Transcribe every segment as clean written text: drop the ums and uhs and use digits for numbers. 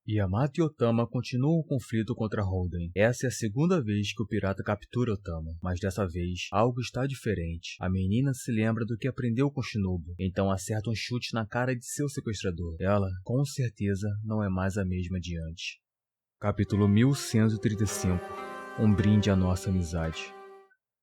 Yamato e Otama continuam o conflito contra Holden. Essa é a segunda vez que o pirata captura Otama, mas dessa vez algo está diferente. A menina se lembra do que aprendeu com Shinobu, então acerta um chute na cara de seu sequestrador. Ela, com certeza, não é mais a mesma de antes. Capítulo 1135. Um brinde à nossa amizade.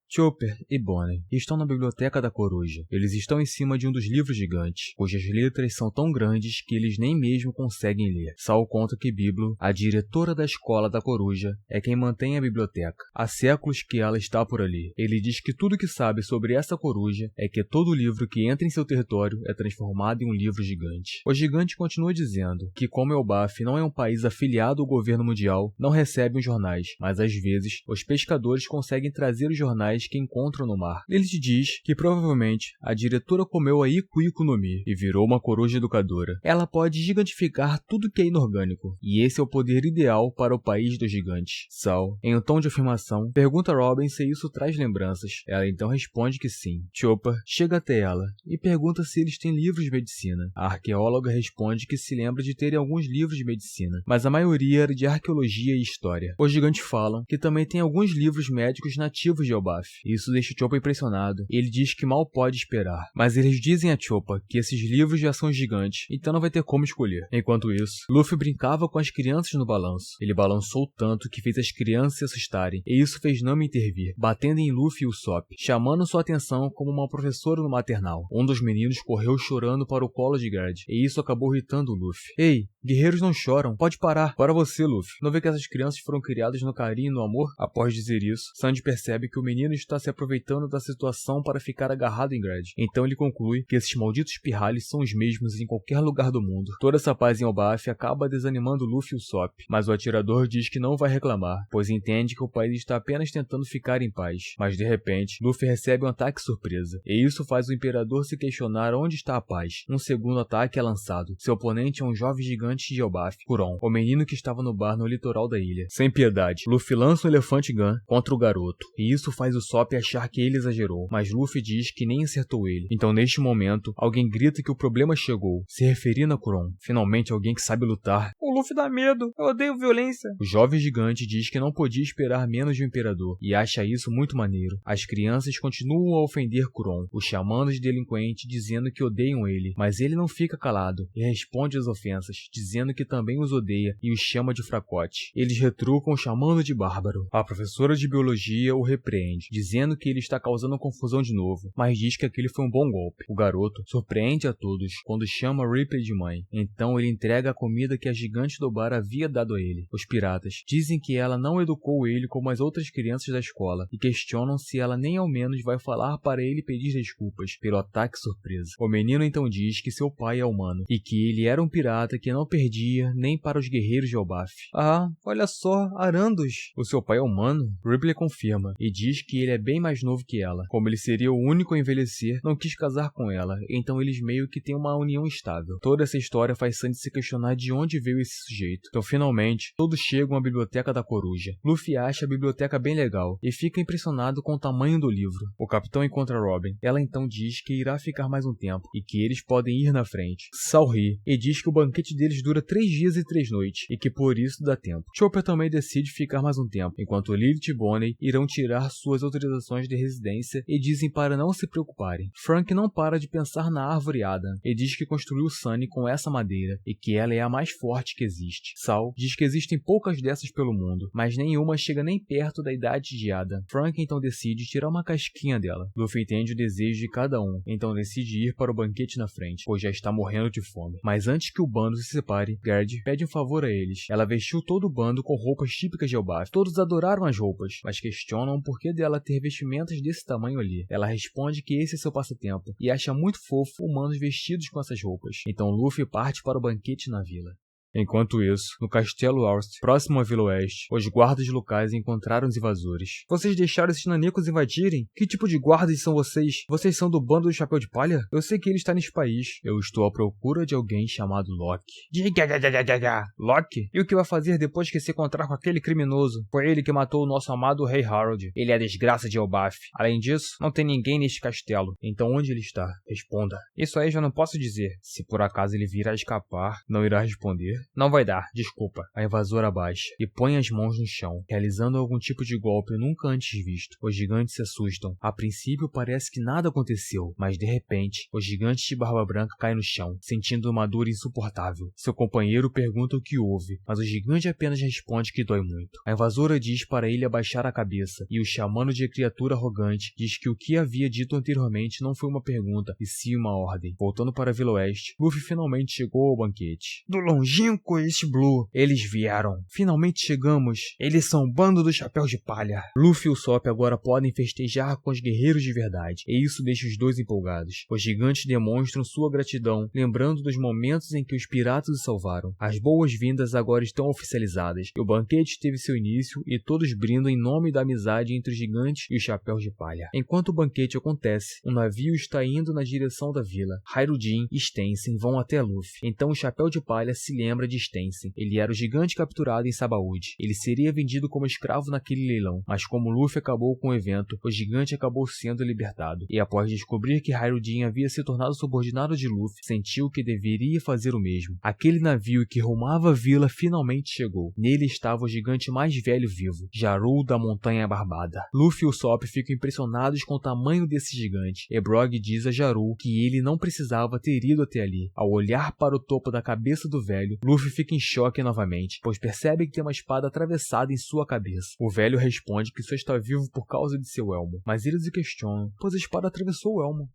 Chopper e Bonnie estão na biblioteca da coruja. Eles estão em cima de um dos livros gigantes, cujas letras são tão grandes que eles nem mesmo conseguem ler. Sal conta que Biblo, a diretora da escola da coruja, é quem mantém a biblioteca. Há séculos que ela está por ali. Ele diz que tudo que sabe sobre essa coruja é que todo livro que entra em seu território é transformado em um livro gigante. O gigante continua dizendo que, como Elbaf não é um país afiliado ao governo mundial, não recebe os jornais, mas às vezes os pescadores conseguem trazer os jornais que encontram no mar. Ele te diz que provavelmente a diretora comeu a Ikuiko no Mi e virou uma coruja educadora. Ela pode gigantificar tudo que é inorgânico, e esse é o poder ideal para o país dos gigantes. Sal, em um tom de afirmação, pergunta a Robin se isso traz lembranças. Ela então responde que sim. Chopper chega até ela e pergunta se eles têm livros de medicina. A arqueóloga responde que se lembra de terem alguns livros de medicina, mas a maioria era de arqueologia e história. Os gigantes falam que também tem alguns livros médicos nativos de Elbaf. Isso deixa Chopper impressionado. Ele diz que mal pode esperar. Mas eles dizem a Chopper que esses livros já são gigantes, então não vai ter como escolher. Enquanto isso, Luffy brincava com as crianças no balanço. Ele balançou tanto que fez as crianças se assustarem, e isso fez Nami intervir, batendo em Luffy e Usopp, chamando sua atenção como uma professora no maternal. Um dos meninos correu chorando para o colo de Gerd, e isso acabou irritando Luffy. Ei, guerreiros não choram, pode parar. Para você, Luffy. Não vê que essas crianças foram criadas no carinho e no amor? Após dizer isso, Sandy percebe que o menino está se aproveitando da situação para ficar agarrado em Gerd. Então ele conclui que esses malditos pirralhos são os mesmos em qualquer lugar do mundo. Toda essa paz em Elbaf acaba desanimando Luffy e Usopp, mas o atirador diz que não vai reclamar, pois entende que o país está apenas tentando ficar em paz. Mas de repente, Luffy recebe um ataque surpresa, e isso faz o imperador se questionar onde está a paz. Um segundo ataque é lançado. Seu oponente é um jovem gigante de Elbaf, Kuron, o menino que estava no bar no litoral da ilha. Sem piedade, Luffy lança um elefante gun contra o garoto, e isso faz o Usopp achar que ele exagerou, mas Luffy diz que nem acertou ele. Então neste momento, alguém grita que o problema chegou, se referindo a Kuron. Finalmente alguém que sabe lutar. O Luffy dá medo, eu odeio violência. O jovem gigante diz que não podia esperar menos de um imperador, e acha isso muito maneiro. As crianças continuam a ofender Kuron, o chamando de delinquente, dizendo que odeiam ele, mas ele não fica calado, e responde às ofensas, dizendo que também os odeia e os chama de fracote. Eles retrucam chamando de bárbaro. A professora de biologia o repreende, dizendo que ele está causando confusão de novo, mas diz que aquele foi um bom golpe. O garoto surpreende a todos quando chama Ripley de mãe, então ele entrega a comida que a gigante do bar havia dado a ele. Os piratas dizem que ela não educou ele como as outras crianças da escola e questionam se ela nem ao menos vai falar para ele pedir desculpas pelo ataque surpresa. O menino então diz que seu pai é humano e que ele era um pirata que não perdia nem para os guerreiros de Elbaf. Ah, olha só, Arandos. O seu pai é humano? Ripley confirma e diz que ele é bem mais novo que ela. Como ele seria o único a envelhecer, não quis casar com ela, então eles meio que têm uma união estável. Toda essa história faz Sandy se questionar de onde veio esse sujeito. Então finalmente, todos chegam à biblioteca da coruja. Luffy acha a biblioteca bem legal e fica impressionado com o tamanho do livro. O capitão encontra Robin. Ela então diz que irá ficar mais um tempo e que eles podem ir na frente. Sal ri e diz que o banquete deles dura 3 dias e 3 noites e que por isso dá tempo. Chopper também decide ficar mais um tempo, enquanto Lilith e Bonnie irão tirar suas autorizações de residência e dizem para não se preocuparem. Frank não para de pensar na árvore Adam e diz que construiu Sunny com essa madeira e que ela é a mais forte que existe. Sal diz que existem poucas dessas pelo mundo, mas nenhuma chega nem perto da idade de Adam. Frank então decide tirar uma casquinha dela. Luffy entende o desejo de cada um, então decide ir para o banquete na frente, pois já está morrendo de fome. Mas antes que o bando se separe, Gerd pede um favor a eles. Ela vestiu todo o bando com roupas típicas de Elbaf. Todos adoraram as roupas, mas questionam o porquê dela ter vestimentas desse tamanho ali. Ela responde que esse é seu passatempo e acha muito fofo humanos vestidos com essas roupas. Então Luffy parte para o banquete na vila. Enquanto isso, no Castelo Aust, próximo à Vila Oeste, os guardas locais encontraram os invasores. Vocês deixaram esses nanicos invadirem? Que tipo de guardas são vocês? Vocês são do bando do Chapéu de Palha? Eu sei que ele está nesse país. Eu estou à procura de alguém chamado Loki. Loki? E o que vai fazer depois que se encontrar com aquele criminoso? Foi ele que matou o nosso amado Rei Harold. Ele é a desgraça de Elbaf. Além disso, não tem ninguém neste castelo. Então onde ele está? Responda. Isso aí já não posso dizer. Se por acaso ele vir a escapar, não irá responder? Não vai dar, desculpa. A invasora abaixa e põe as mãos no chão, realizando algum tipo de golpe nunca antes visto. Os gigantes se assustam. A princípio parece que nada aconteceu, mas de repente, o gigante de barba branca cai no chão, sentindo uma dor insuportável. Seu companheiro pergunta o que houve, mas o gigante apenas responde que dói muito. A invasora diz para ele abaixar a cabeça, e o chamando de criatura arrogante diz que o que havia dito anteriormente não foi uma pergunta, e sim uma ordem. Voltando para a Vila Oeste, Luffy finalmente chegou ao banquete. Do longínquo East Blue, eles vieram. Finalmente chegamos. Eles são um bando dos chapéus de palha. Luffy e Usopp agora podem festejar com os guerreiros de verdade, e isso deixa os dois empolgados. Os gigantes demonstram sua gratidão, lembrando dos momentos em que os piratas os salvaram. As boas-vindas agora estão oficializadas, e o banquete teve seu início e todos brindam em nome da amizade entre os gigantes e os chapéus de palha. Enquanto o banquete acontece, um navio está indo na direção da vila. Hairudin e Stensen vão até Luffy. Então o chapéu de palha se lembra de Stensen. Ele era o gigante capturado em Sabaody. Ele seria vendido como escravo naquele leilão, mas como Luffy acabou com o evento, o gigante acabou sendo libertado. E após descobrir que Hairudin havia se tornado subordinado de Luffy, sentiu que deveria fazer o mesmo. Aquele navio que rumava a vila finalmente chegou. Nele estava o gigante mais velho vivo, Jarul da Montanha Barbada. Luffy e Usopp ficam impressionados com o tamanho desse gigante, e Brog diz a Jarul que ele não precisava ter ido até ali. Ao olhar para o topo da cabeça do velho, Luffy fica em choque novamente, pois percebe que tem uma espada atravessada em sua cabeça. O velho responde que só está vivo por causa de seu elmo, mas eles o questionam, pois a espada atravessou o elmo.